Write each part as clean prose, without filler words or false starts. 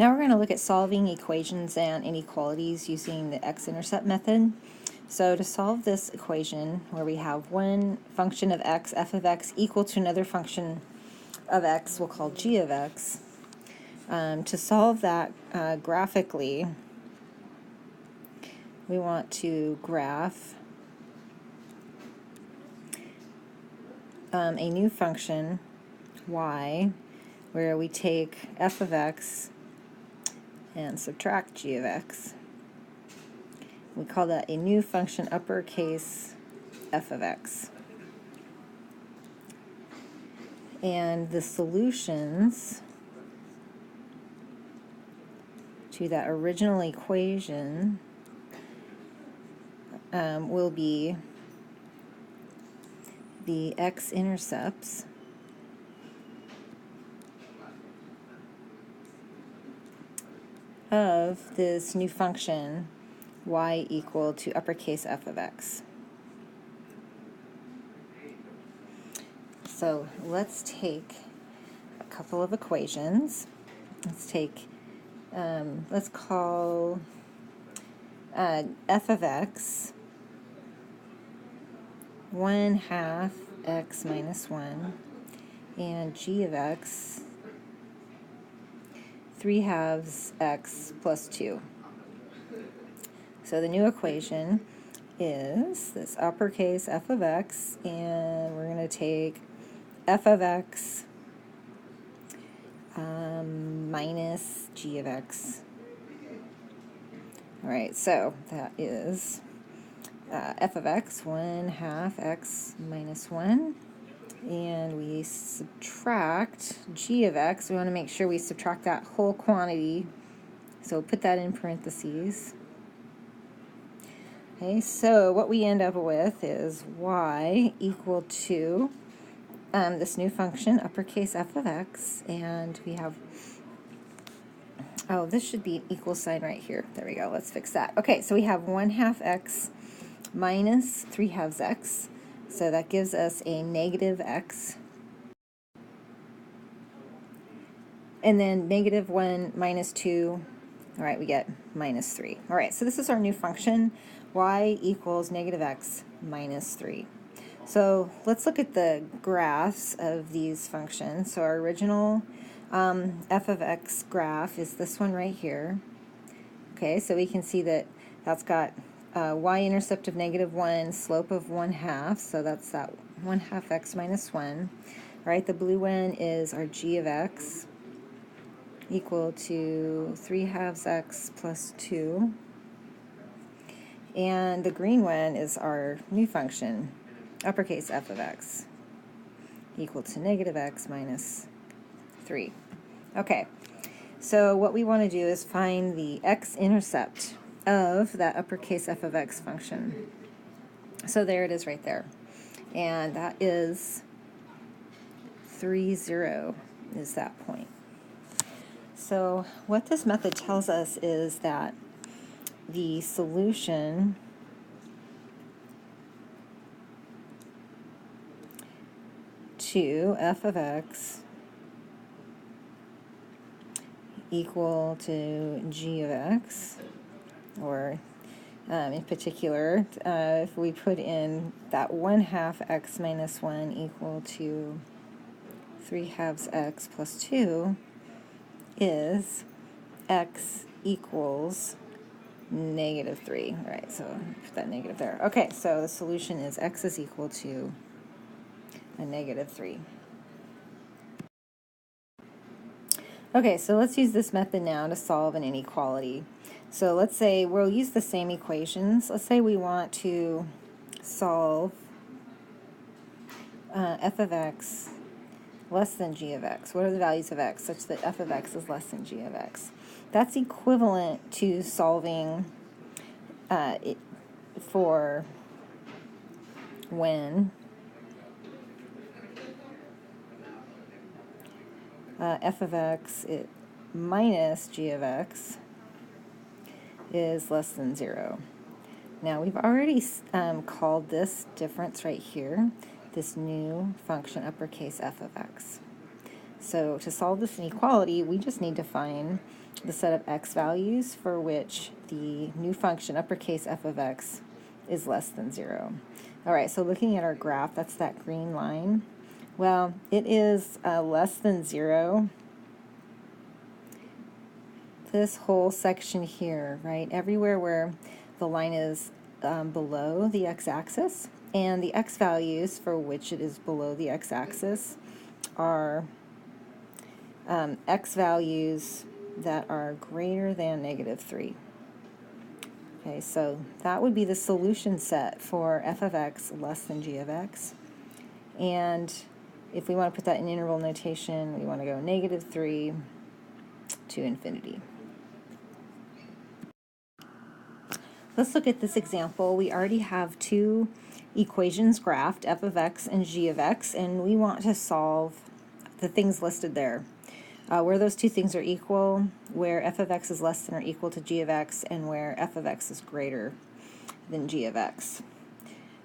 Now we're going to look at solving equations and inequalities using the x-intercept method. So to solve this equation where we have one function of x, f of x, equal to another function of x we'll call g of x, to solve that graphically, we want to graph a new function y where we take f of x and subtract g of x. We call that a new function uppercase f of x. And the solutions to that original equation will be the x-intercepts of this new function y equal to uppercase f of x. So let's take a couple of equations. Let's call f of x 1/2 x minus 1 and g of x 3/2 x plus 2. So the new equation is this uppercase f of x, and we're going to take f of x minus g of x. All right, so that is f of x 1/2 x minus 1, and we subtract g of x. We want to make sure we subtract that whole quantity, so put that in parentheses. Okay, so what we end up with is y equal to this new function, uppercase f of x, and we have, oh, this should be an equal sign right here. There we go, let's fix that. Okay, so we have 1/2 x minus 3/2 x, so that gives us a negative x. And then negative 1 minus 2, all right, we get minus 3. All right, so this is our new function, y equals negative x minus 3. So let's look at the graphs of these functions. So our original f of x graph is this one right here. Okay, so we can see that that's got y-intercept of negative 1, slope of 1/2, so that's that 1/2 x minus 1. All right, the blue one is our g of x equal to 3/2 x plus 2. And the green one is our new function, uppercase f of x equal to negative x minus 3. Okay, so what we want to do is find the x-intercept of that uppercase f of x function. So there it is right there. And that is 3, 0 is that point. So what this method tells us is that the solution to f of x equal to g of x, or in particular, if we put in that 1/2 x minus 1 equal to 3/2 x plus 2, is x equals negative 3. All right, so put that negative there. Okay, so the solution is x is equal to a negative 3. Okay, so let's use this method now to solve an inequality. So let's say we'll use the same equations. Let's say we want to solve f of x less than g of x. What are the values of x such that f of x is less than g of x? That's equivalent to solving for when f of x minus g of x is less than 0. Now we've already called this difference right here this new function uppercase f of x. So to solve this inequality, we just need to find the set of x values for which the new function, uppercase f of x, is less than 0. All right, so looking at our graph, that's that green line. Well, it is less than 0. This whole section here, right? Everywhere where the line is below the x-axis, and the x values for which it is below the x-axis are x values that are greater than -3. Okay, so that would be the solution set for f of x less than g of x. And if we want to put that in interval notation, we want to go -3 to infinity. Let's look at this example. We already have two equations graphed, f of x and g of x, and we want to solve the things listed there. Where those two things are equal, where f of x is less than or equal to g of x, and where f of x is greater than g of x.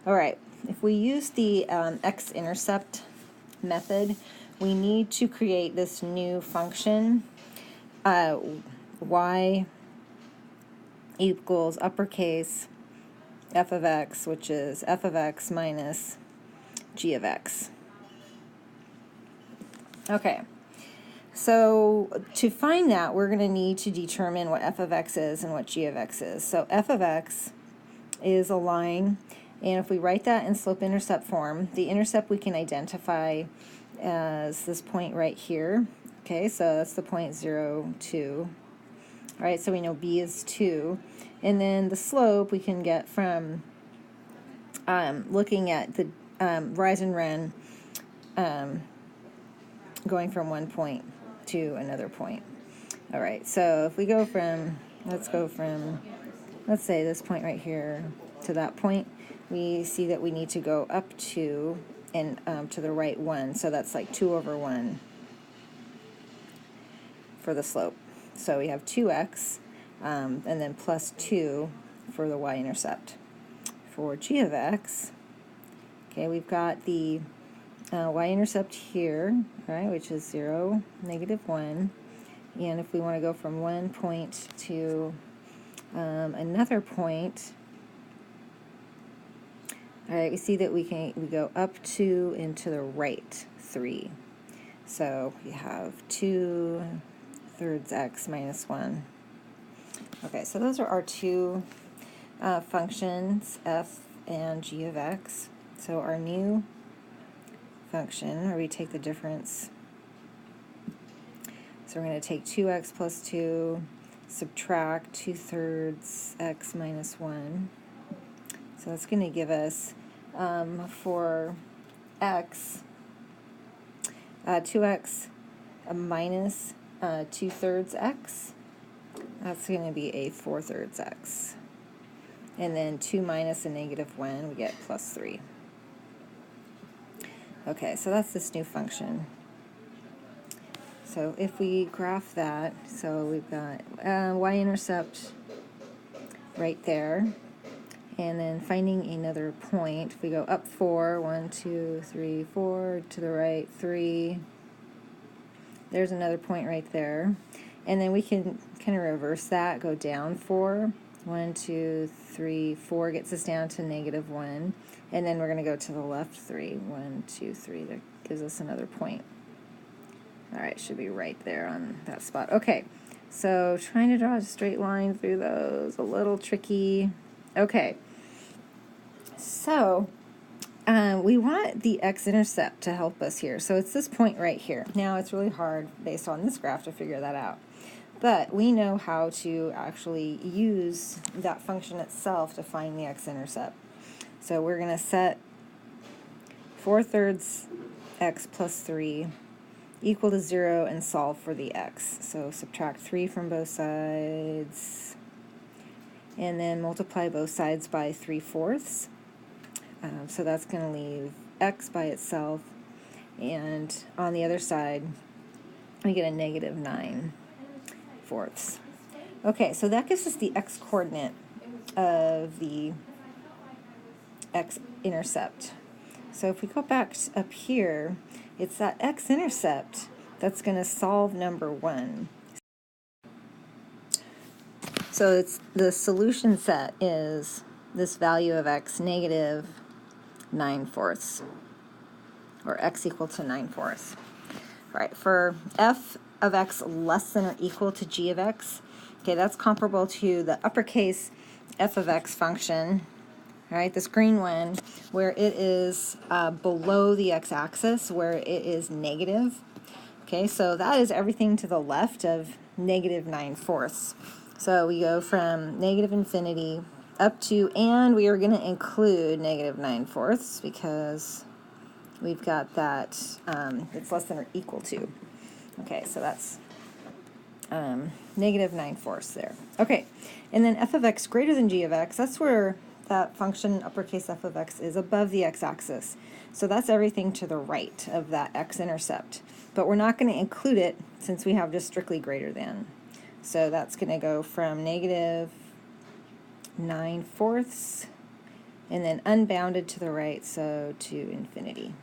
All right, if we use the x-intercept method, we need to create this new function, y equals uppercase f of x, which is f of x minus g of x. Okay, so to find that, we're going to need to determine what f of x is and what g of x is. So f of x is a line, and if we write that in slope-intercept form, the intercept we can identify as this point right here. Okay, so that's the point 0, 2. All right, so we know b is 2. And then the slope we can get from looking at the rise and run going from one point to another point. All right, so if we go from, let's say this point right here to that point, we see that we need to go up 2 and to the right 1, so that's like 2 over 1 for the slope. So we have 2x and then plus 2 for the y-intercept. For g of x, okay, we've got the y-intercept here, right, which is 0, -1. And if we want to go from one point to another point, all right, we see that we go up 2 and to the right 3. So we have 2/3 x minus 1. Okay, so those are our two functions, f and g of x. So our new function, where we take the difference, so we're going to take 2x plus 2, subtract 2/3 x minus 1. So that's going to give us, for x, 2x minus 2/3 x. That's going to be a 4/3 x. And then 2 minus a -1, we get plus 3. Okay, so that's this new function. So if we graph that, so we've got y-intercept right there, and then finding another point, if we go up 4, 1, 2, 3, 4, to the right 3, there's another point right there. And then we can kind of reverse that, go down 4, 1, 2, 3, 4 gets us down to -1. And then we're going to go to the left 3, 1, 2, 3, that gives us another point. All right, should be right there on that spot. Okay, so trying to draw a straight line through those, a little tricky. Okay, so we want the x-intercept to help us here. So it's this point right here. Now, it's really hard based on this graph to figure that out. But we know how to actually use that function itself to find the x-intercept. So we're going to set 4/3 x plus 3 equal to 0 and solve for the x. So subtract 3 from both sides, and then multiply both sides by 3/4. So that's going to leave x by itself, and on the other side we get a -9/4. Okay, so that gives us the x-coordinate of the x-intercept. So if we go back up here, it's that x-intercept that's going to solve number 1. So it's the solution set is this value of x negative 9/4, or x equal to 9/4. All right, for f of x less than or equal to g of x, okay, that's comparable to the uppercase f of x function, all right, this green one, where it is below the x-axis, where it is negative. Okay, so that is everything to the left of negative 9/4. So we go from negative infinity up to, and we are going to include negative 9/4 because we've got that, it's less than or equal to. Okay, so that's negative 9/4 there. Okay, and then f of x greater than g of x, that's where that function, uppercase f of x, is above the x-axis. So that's everything to the right of that x-intercept. But we're not going to include it since we have just strictly greater than. So that's going to go from negative 9/4 and then unbounded to the right, so to infinity.